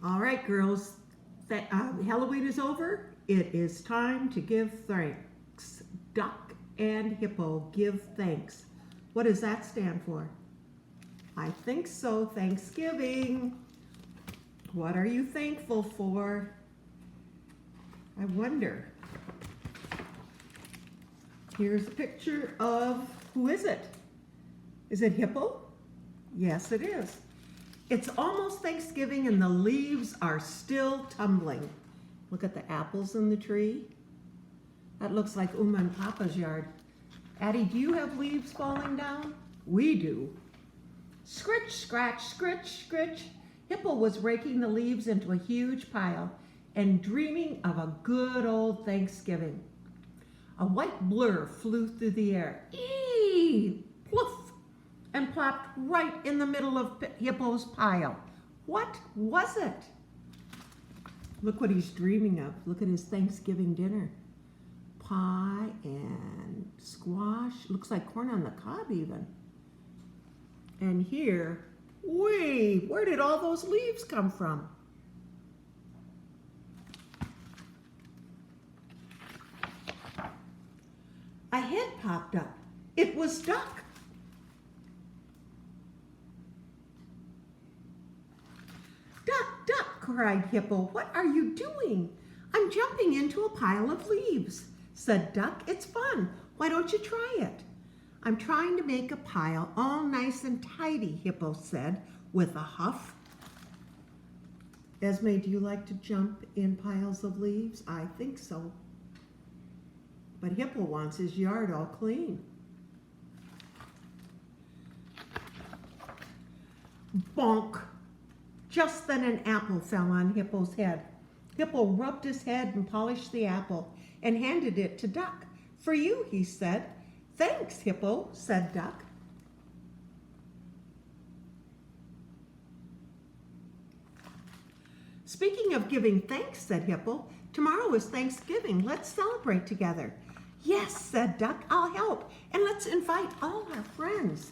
All right, girls, Halloween is over. It is time to give thanks. Duck and Hippo give thanks. What does that stand for? I think so, Thanksgiving. What are you thankful for? I wonder. Here's a picture of, who is it? Is it Hippo? Yes, it is. It's almost Thanksgiving and the leaves are still tumbling. Look at the apples in the tree. That looks like Uma and Papa's yard. Addie, do you have leaves falling down? We do. Scritch, scratch, scritch, scritch. Hippo was raking the leaves into a huge pile and dreaming of a good old Thanksgiving. A white blur flew through the air. Eee! Ploof! And plopped right in the middle of Hippo's pile. What was it? Look what he's dreaming of. Look at his Thanksgiving dinner. Pie and squash. Looks like corn on the cob even. And here, wait, where did all those leaves come from? A head popped up. It was Duck. Duck, Duck, cried Hippo. What are you doing? I'm jumping into a pile of leaves, said Duck. It's fun. Why don't you try it? I'm trying to make a pile all nice and tidy, Hippo said with a huff. Esme, do you like to jump in piles of leaves? I think so. But Hippo wants his yard all clean. Bonk! Just then an apple fell on Hippo's head. Hippo rubbed his head and polished the apple and handed it to Duck. For you, he said. Thanks, Hippo, said Duck. Speaking of giving thanks, said Hippo, tomorrow is Thanksgiving. Let's celebrate together. Yes, said Duck, I'll help. And let's invite all our friends.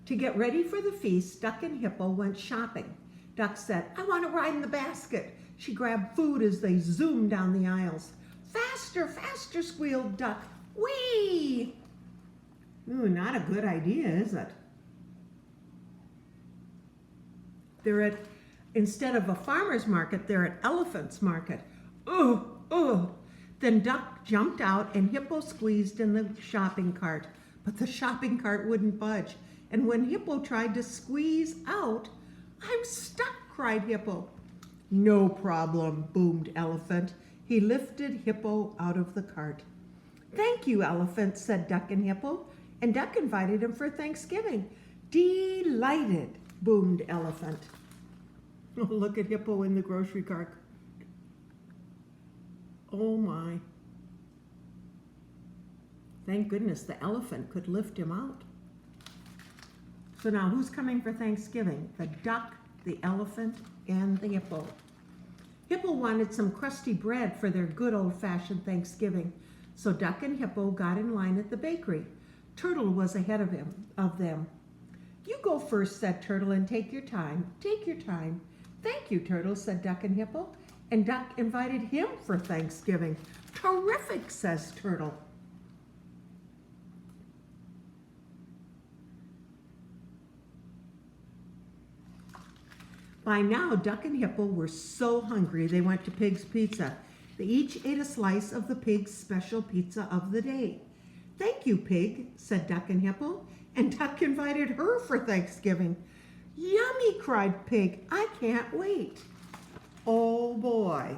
To get ready for the feast, Duck and Hippo went shopping. Duck said, I want to ride in the basket. She grabbed food as they zoomed down the aisles. Faster, faster, squealed Duck. Whee! Ooh, not a good idea, is it? Instead of a farmer's market, they're at Elephant's Market. Ugh. Then Duck jumped out and Hippo squeezed in the shopping cart. But the shopping cart wouldn't budge. And when Hippo tried to squeeze out, I'm stuck, cried Hippo. No problem, boomed Elephant. He lifted Hippo out of the cart. Thank you, Elephant, said Duck and Hippo. And Duck invited him for Thanksgiving. Delighted, boomed Elephant. Oh, look at Hippo in the grocery cart. Oh my. Thank goodness the elephant could lift him out. So now who's coming for Thanksgiving? The duck, the elephant, and the hippo. Hippo wanted some crusty bread for their good old-fashioned Thanksgiving, so Duck and Hippo got in line at the bakery. Turtle was ahead of them. You go first, said Turtle, and take your time. Take your time. Thank you, Turtle, said Duck and Hippo. And Duck invited him for Thanksgiving. Terrific, says Turtle. By now, Duck and Hippo were so hungry they went to Pig's Pizza. They each ate a slice of the Pig's special pizza of the day. Thank you, Pig, said Duck and Hippo, and Duck invited her for Thanksgiving. Yummy, cried Pig. I can't wait. Oh boy.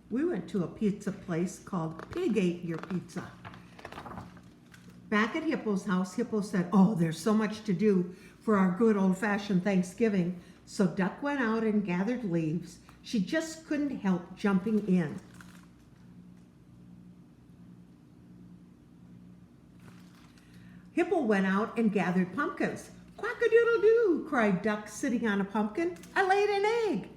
We went to a pizza place called Pig Ate Your Pizza. Back at Hippo's house, Hippo said, oh, there's so much to do for our good old-fashioned Thanksgiving. So Duck went out and gathered leaves. She just couldn't help jumping in. Hippo went out and gathered pumpkins. "Quack-a-doodle-doo," cried Duck, sitting on a pumpkin. "I laid an egg."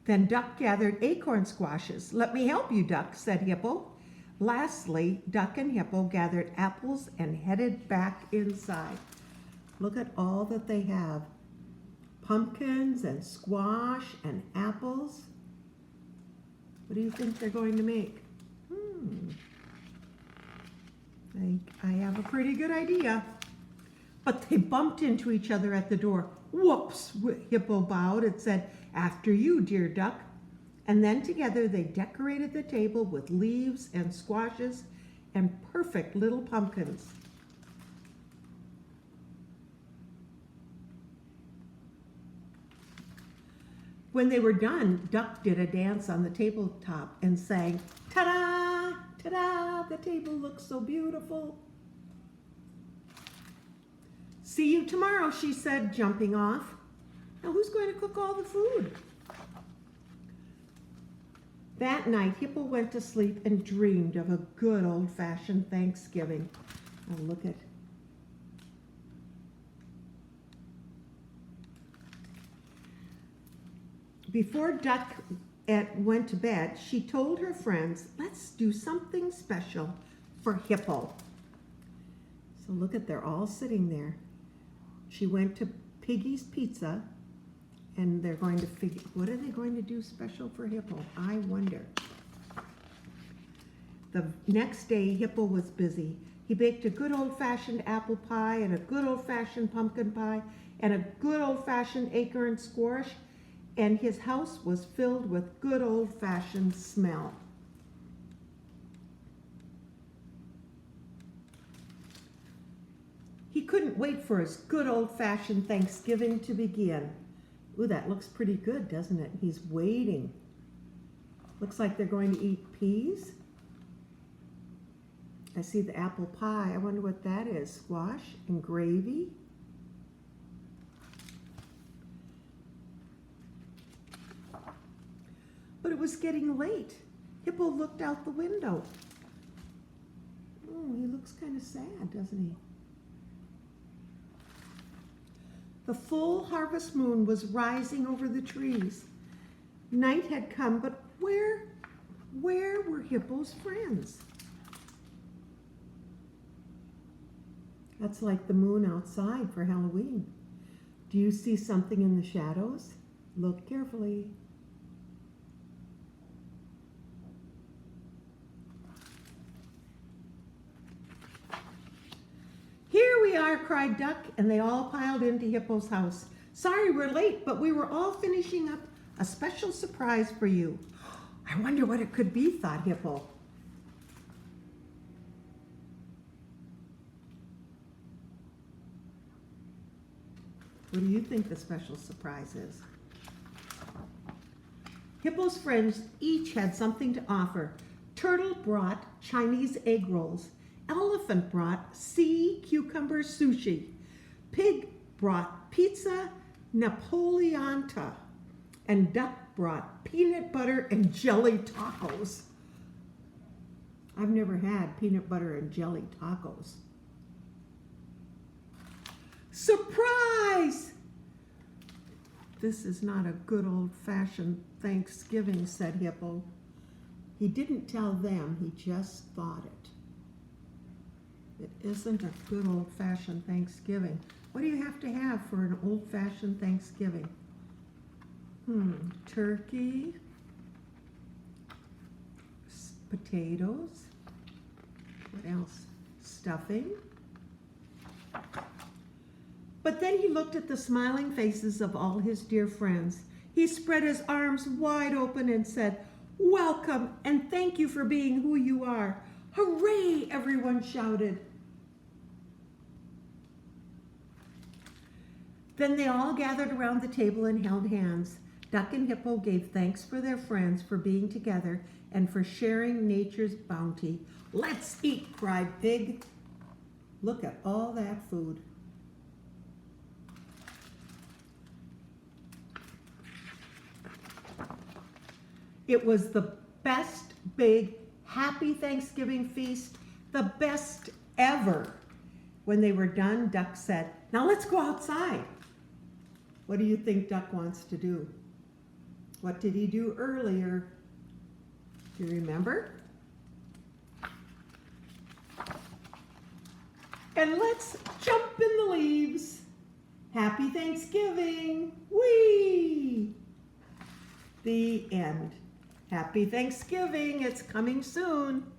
Then Duck gathered acorn squashes. "Let me help you, Duck," said Hippo. Lastly, Duck and Hippo gathered apples and headed back inside. Look at all that they have. Pumpkins and squash and apples. What do you think they're going to make? I have a pretty good idea. But they bumped into each other at the door. "Whoops," Hippo bowed and said, "After you, dear Duck." And then together they decorated the table with leaves and squashes and perfect little pumpkins. When they were done, Duck did a dance on the tabletop and sang, "Ta-da! Ta-da! The table looks so beautiful." "See you tomorrow," she said, jumping off. Now who's going to cook all the food? That night, Hippo went to sleep and dreamed of a good old-fashioned Thanksgiving. Oh, look at. Before Duck went to bed, she told her friends, "Let's do something special for Hippo." So look at, they're all sitting there. She went to Piggy's Pizza, and they're going to figure, what are they going to do special for Hippo? I wonder. The next day, Hippo was busy. He baked a good old-fashioned apple pie and a good old-fashioned pumpkin pie and a good old-fashioned acorn squash, and his house was filled with good old-fashioned smell. He couldn't wait for his good old-fashioned Thanksgiving to begin. Ooh, that looks pretty good, doesn't it? He's waiting. Looks like they're going to eat peas. I see the apple pie. I wonder what that is. Squash and gravy. But it was getting late. Hippo looked out the window. Oh, he looks kind of sad, doesn't he? The full harvest moon was rising over the trees. Night had come, but where were Hippo's friends? That's like the moon outside for Halloween. Do you see something in the shadows? Look carefully. "Here we are," cried Duck, and they all piled into Hippo's house. "Sorry we're late, but we were all finishing up a special surprise for you." I wonder what it could be, thought Hippo. What do you think the special surprise is? Hippo's friends each had something to offer. Turtle brought Chinese egg rolls. Elephant brought sea cucumber sushi. Pig brought pizza Napoleonta. And Duck brought peanut butter and jelly tacos. I've never had peanut butter and jelly tacos. Surprise! "This is not a good old-fashioned Thanksgiving," said Hippo. He didn't tell them, he just thought it. It isn't a good old-fashioned Thanksgiving. What do you have to have for an old-fashioned Thanksgiving? Turkey, potatoes, what else? Stuffing. But then he looked at the smiling faces of all his dear friends. He spread his arms wide open and said, "Welcome, and thank you for being who you are." "Hooray!" everyone shouted. Then they all gathered around the table and held hands. Duck and Hippo gave thanks for their friends for being together and for sharing nature's bounty. "Let's eat," cried Pig. Look at all that food. It was the best big happy Thanksgiving feast, the best ever. When they were done, Duck said, Now let's go outside. What do you think Duck wants to do? What did he do earlier? Do you remember? And let's jump in the leaves. Happy Thanksgiving. Whee! The end. Happy Thanksgiving. It's coming soon.